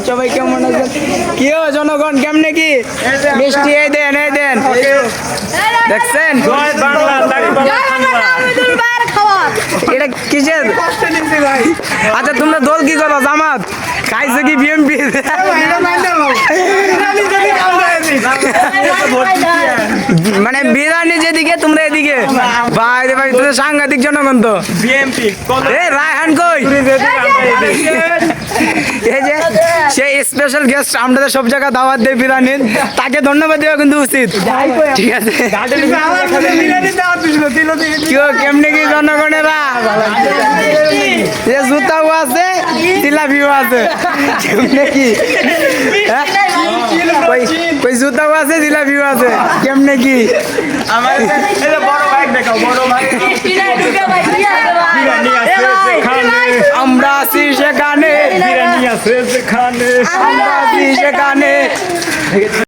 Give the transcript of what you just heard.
সবাই কেমন আছেন? কি ও জনগণ কেমনে কি মিষ্টি এই দেন দেখছেন এটা কিসের? আচ্ছা তোমরা দল কি করো? জামাত খাইছে কি বিএমপি? মানে বিরিয়ানি যেদিকে তোমরা এদিকে ভাই রে ভাই তোদের সাংঘাতিক জনগণ তো বিএমপি রায়হান কই এই যে সেই স্পেশাল গেস্ট আমাদের সব জায়গায় দাওয়াত দেয় বিরিয়ানির তাকে ধন্যবাদ দেওয়া কিন্তু উচিত ঠিক আছে কেমনে কি জনগণেরা জুতাও আছে জিলাপিও আছে কেমনে কি কই জুতাও আছে জিলাপিও আছে কেমনে কি আমরা আছি সেখানে আমরা আছি সেখানে